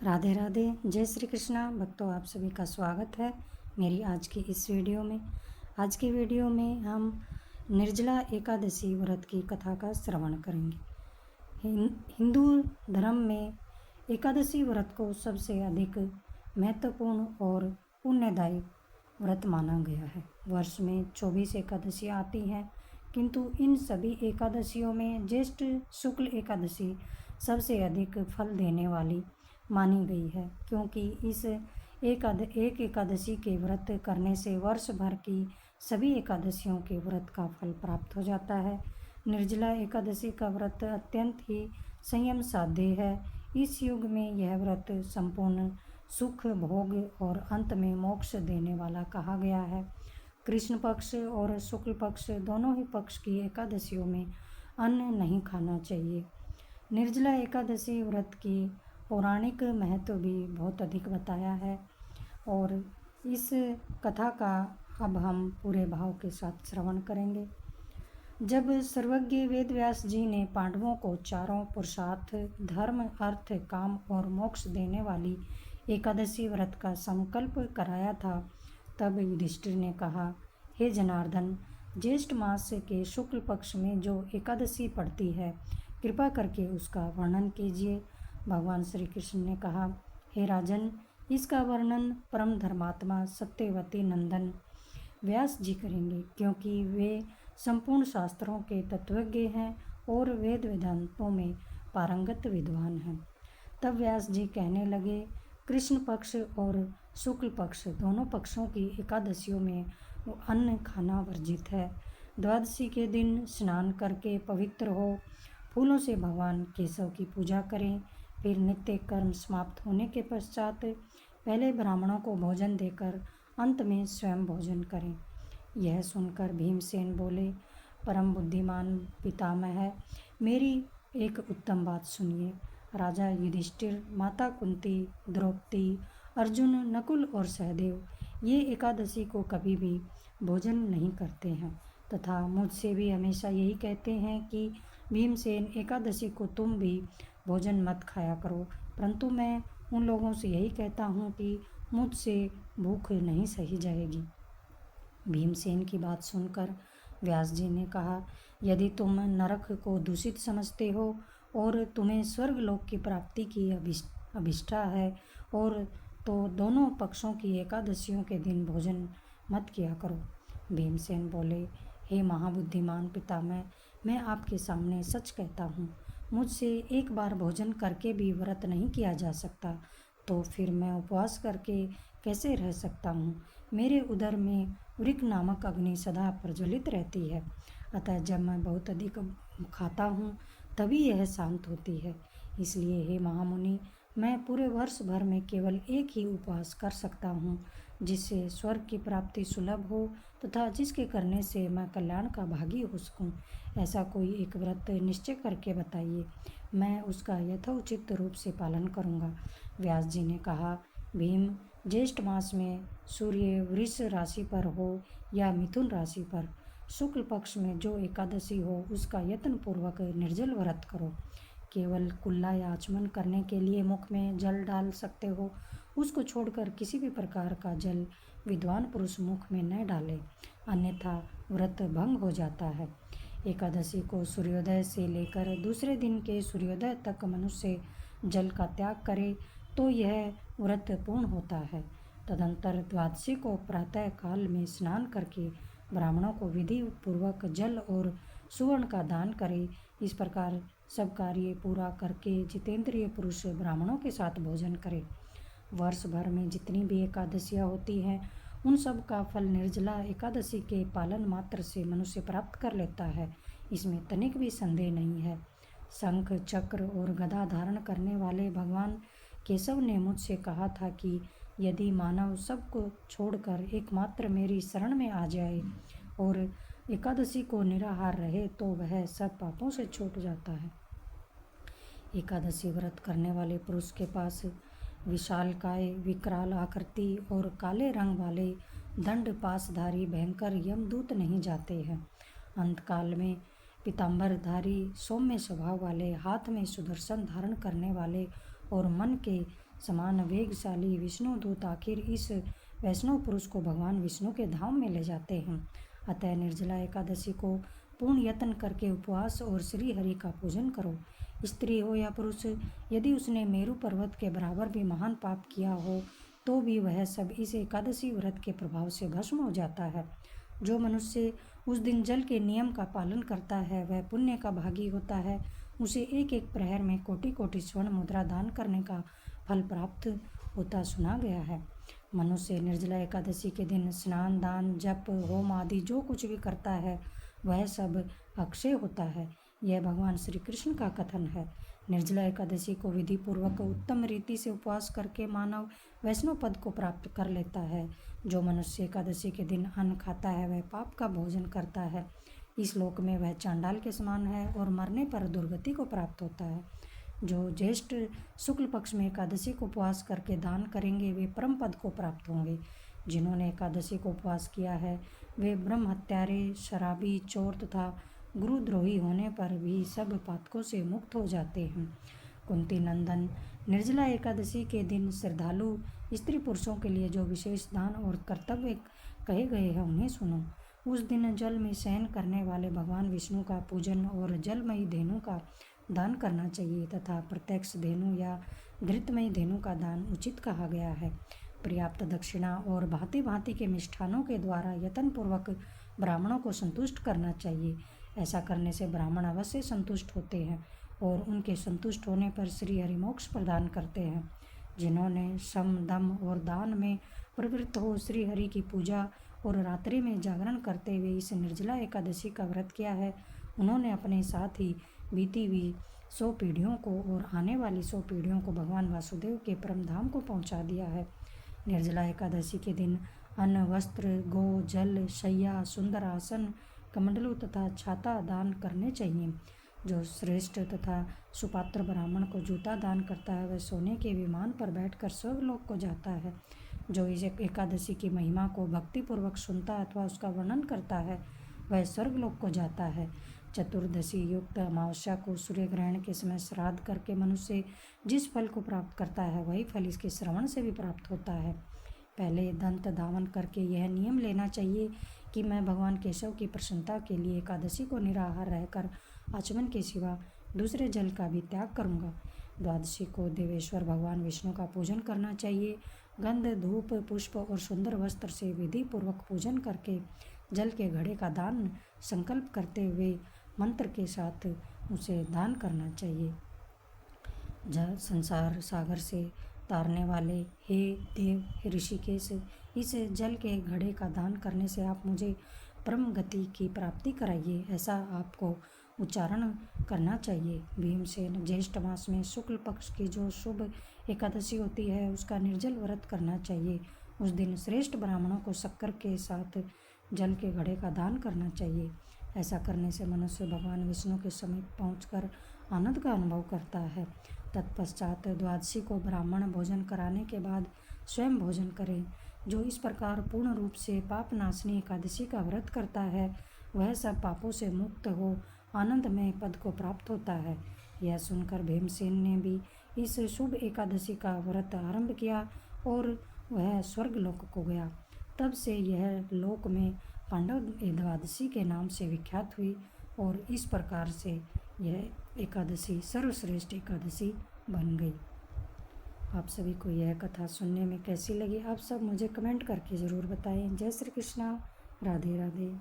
राधे राधे। जय श्री कृष्णा भक्तों, आप सभी का स्वागत है मेरी आज की इस वीडियो में। आज की वीडियो में हम निर्जला एकादशी व्रत की कथा का श्रवण करेंगे। हिंदू धर्म में एकादशी व्रत को सबसे अधिक महत्वपूर्ण और पुण्यदायी व्रत माना गया है। वर्ष में 24 एकादशियाँ आती हैं, किंतु इन सभी एकादशियों में ज्येष्ठ शुक्ल एकादशी सबसे अधिक फल देने वाली मानी गई है, क्योंकि इस एक एकादशी के व्रत करने से वर्ष भर की सभी एकादशियों के व्रत का फल प्राप्त हो जाता है। निर्जला एकादशी का व्रत अत्यंत ही संयम साध्य है। इस युग में यह व्रत संपूर्ण सुख भोग और अंत में मोक्ष देने वाला कहा गया है। कृष्ण पक्ष और शुक्ल पक्ष दोनों ही पक्ष की एकादशियों में अन्न नहीं खाना चाहिए। निर्जला एकादशी व्रत की पौराणिक महत्व भी बहुत अधिक बताया है और इस कथा का अब हम पूरे भाव के साथ श्रवण करेंगे। जब सर्वज्ञ वेद व्यास जी ने पांडवों को चारों पुरुषार्थ धर्म अर्थ काम और मोक्ष देने वाली एकादशी व्रत का संकल्प कराया था, तब युधिष्ठिर ने कहा, हे जनार्दन, ज्येष्ठ मास के शुक्ल पक्ष में जो एकादशी पड़ती है, कृपा करके उसका वर्णन कीजिए। भगवान श्री कृष्ण ने कहा, हे राजन, इसका वर्णन परम धर्मात्मा सत्यवती नंदन व्यास जी करेंगे, क्योंकि वे संपूर्ण शास्त्रों के तत्वज्ञ हैं और वेद वेदांतों में पारंगत विद्वान हैं। तब व्यास जी कहने लगे, कृष्ण पक्ष और शुक्ल पक्ष दोनों पक्षों की एकादशियों में अन्न खाना वर्जित है। द्वादशी के दिन स्नान करके पवित्र हो, फूलों से भगवान केशव की पूजा करें। फिर नित्य कर्म समाप्त होने के पश्चात पहले ब्राह्मणों को भोजन देकर अंत में स्वयं भोजन करें। यह सुनकर भीमसेन बोले, परम बुद्धिमान पितामह है, मेरी एक उत्तम बात सुनिए। राजा युधिष्ठिर, माता कुंती, द्रौपदी, अर्जुन, नकुल और सहदेव ये एकादशी को कभी भी भोजन नहीं करते हैं तथा मुझसे भी हमेशा यही कहते हैं कि भीमसेन, एकादशी को तुम भी भोजन मत खाया करो, परंतु मैं उन लोगों से यही कहता हूँ कि मुझसे भूख नहीं सही जाएगी। भीमसेन की बात सुनकर व्यास जी ने कहा, यदि तुम नरक को दूषित समझते हो और तुम्हें स्वर्ग लोक की प्राप्ति की अभिष्ठा है और तो दोनों पक्षों की एकादशियों के दिन भोजन मत किया करो। भीमसेन बोले, हे महाबुद्धिमान पितामह, मैं आपके सामने सच कहता हूँ, मुझसे एक बार भोजन करके भी व्रत नहीं किया जा सकता, तो फिर मैं उपवास करके कैसे रह सकता हूँ। मेरे उदर में वृक नामक अग्नि सदा प्रज्वलित रहती है, अतः जब मैं बहुत अधिक खाता हूँ तभी यह शांत होती है। इसलिए हे महामुनि, मैं पूरे वर्ष भर में केवल एक ही उपवास कर सकता हूँ, जिससे स्वर्ग की प्राप्ति सुलभ हो तथा जिसके करने से मैं कल्याण का भागी हो सकूँ। ऐसा कोई एक व्रत निश्चय करके बताइए, मैं उसका यथोचित रूप से पालन करूँगा। व्यास जी ने कहा, भीम, ज्येष्ठ मास में सूर्य वृष राशि पर हो या मिथुन राशि पर, शुक्ल पक्ष में जो एकादशी हो उसका यत्न पूर्वक निर्जल व्रत करो। केवल कुल्ला या आचमन करने के लिए मुख में जल डाल सकते हो, उसको छोड़कर किसी भी प्रकार का जल विद्वान पुरुष मुख में न डाले, अन्यथा व्रत भंग हो जाता है। एकादशी को सूर्योदय से लेकर दूसरे दिन के सूर्योदय तक मनुष्य जल का त्याग करे तो यह व्रत पूर्ण होता है। तदंतर द्वादशी को प्रातः काल में स्नान करके ब्राह्मणों को विधि पूर्वक जल और सुवर्ण का दान करे। इस प्रकार सब कार्य पूरा करके जितेंद्रिय पुरुष ब्राह्मणों के साथ भोजन करे। वर्ष भर में जितनी भी एकादशियाँ होती हैं, उन सब का फल निर्जला एकादशी के पालन मात्र से मनुष्य प्राप्त कर लेता है, इसमें तनिक भी संदेह नहीं है। शंख चक्र और गदा धारण करने वाले भगवान केशव ने मुझसे कहा था कि यदि मानव सबको छोड़कर एकमात्र मेरी शरण में आ जाए और एकादशी को निराहार रहे तो वह सब पापों से छूट जाता है। एकादशी व्रत करने वाले पुरुष के पास विशालकाय, विकराल आकृति और काले रंग वाले दंड पासधारी भयंकर यमदूत नहीं जाते हैं। अंतकाल में पीताम्बरधारी, सौम्य स्वभाव वाले, हाथ में सुदर्शन धारण करने वाले और मन के समान वेगशाली विष्णु दूत आखिर इस वैष्णव पुरुष को भगवान विष्णु के धाम में ले जाते हैं। अतः निर्जला एकादशी को पूर्ण यत्न करके उपवास और श्री हरि का पूजन करो। स्त्री हो या पुरुष, यदि उसने मेरु पर्वत के बराबर भी महान पाप किया हो तो भी वह सब इस एकादशी व्रत के प्रभाव से भस्म हो जाता है। जो मनुष्य उस दिन जल के नियम का पालन करता है वह पुण्य का भागी होता है। उसे एक एक प्रहर में कोटि कोटि स्वर्ण मुद्रा दान करने का फल प्राप्त होता सुना गया है। मनुष्य निर्जला एकादशी के दिन स्नान, दान, जप, होम आदि जो कुछ भी करता है वह सब अक्षय होता है। यह भगवान श्री कृष्ण का कथन है। निर्जला एकादशी को विधि पूर्वक उत्तम रीति से उपवास करके मानव वैष्णव पद को प्राप्त कर लेता है। जो मनुष्य एकादशी के दिन अन्न खाता है वह पाप का भोजन करता है। इस लोक में वह चांडाल के समान है और मरने पर दुर्गति को प्राप्त होता है। जो ज्येष्ठ शुक्ल पक्ष में एकादशी को उपवास करके दान करेंगे वे परम पद को प्राप्त होंगे। जिन्होंने एकादशी को उपवास किया है वे ब्रह्म हत्यारे, शराबी, चोर तथा गुरुद्रोही होने पर भी सब पातकों से मुक्त हो जाते हैं। कुंती नंदन, निर्जला एकादशी के दिन श्रद्धालु स्त्री पुरुषों के लिए जो विशेष दान और कर्तव्य कहे गए हैं उन्हें सुनो। उस दिन जल में शयन करने वाले भगवान विष्णु का पूजन और जलमयी धेनु का दान करना चाहिए तथा प्रत्यक्ष धेनु या घृतमयी धेनु का दान उचित कहा गया है। पर्याप्त दक्षिणा और भांति भांति के मिष्ठानों के द्वारा यत्नपूर्वक ब्राह्मणों को संतुष्ट करना चाहिए। ऐसा करने से ब्राह्मण अवश्य संतुष्ट होते हैं और उनके संतुष्ट होने पर श्री हरि मोक्ष प्रदान करते हैं। जिन्होंने सम, दम और दान में प्रवृत्त हो श्री हरि की पूजा और रात्रि में जागरण करते हुए इस निर्जला एकादशी का व्रत किया है, उन्होंने अपने साथ ही बीती हुई 100 पीढ़ियों को और आने वाली 100 पीढ़ियों को भगवान वासुदेव के परम धाम को पहुंचा दिया है। निर्जला एकादशी के दिन अन्न, वस्त्र, गो, जल, शैया, सुंदर आसन, कमंडलू तथा छाता दान करने चाहिए। जो श्रेष्ठ तथा सुपात्र ब्राह्मण को जूता दान करता है वह सोने के विमान पर बैठकर स्वर्गलोक को जाता है। जो इस एकादशी की महिमा को भक्तिपूर्वक सुनता अथवा उसका वर्णन करता है वह स्वर्गलोक को जाता है। चतुर्दशी युक्त अमावस्या को सूर्य ग्रहण के समय श्राद्ध करके मनुष्य जिस फल को प्राप्त करता है वही फल इसके श्रवण से भी प्राप्त होता है। पहले दंत धावन करके यह नियम लेना चाहिए कि मैं भगवान केशव की प्रसन्नता के लिए एकादशी को निराहार रहकर आचमन के सिवा दूसरे जल का भी त्याग करूँगा। द्वादशी को देवेश्वर भगवान विष्णु का पूजन करना चाहिए। गंध, धूप, पुष्प और सुंदर वस्त्र से विधि पूर्वक पूजन करके जल के घड़े का दान संकल्प करते हुए मंत्र के साथ उसे दान करना चाहिए। जल संसार सागर से तारने वाले हे देव, हे ऋषिकेश, इस जल के घड़े का दान करने से आप मुझे परम गति की प्राप्ति कराइए, ऐसा आपको उच्चारण करना चाहिए। भीमसेन, ज्येष्ठ मास में शुक्ल पक्ष की जो शुभ एकादशी होती है उसका निर्जल व्रत करना चाहिए। उस दिन श्रेष्ठ ब्राह्मणों को शक्कर के साथ जल के घड़े का दान करना चाहिए। ऐसा करने से मनुष्य भगवान विष्णु के समीप पहुंचकर आनंद का अनुभव करता है। तत्पश्चात द्वादशी को ब्राह्मण भोजन कराने के बाद स्वयं भोजन करें। जो इस प्रकार पूर्ण रूप से पाप नाशनी एकादशी का व्रत करता है वह सब पापों से मुक्त हो आनंदमय पद को प्राप्त होता है। यह सुनकर भीमसेन ने भी इस शुभ एकादशी का व्रत आरंभ किया और वह स्वर्गलोक को गया। तब से यह लोक में पांडव द्वादशी के नाम से विख्यात हुई और इस प्रकार से यह एकादशी सर्वश्रेष्ठ एकादशी बन गई। आप सभी को यह कथा सुनने में कैसी लगी आप सब मुझे कमेंट करके ज़रूर बताएं। जय श्री कृष्णा, राधे राधे।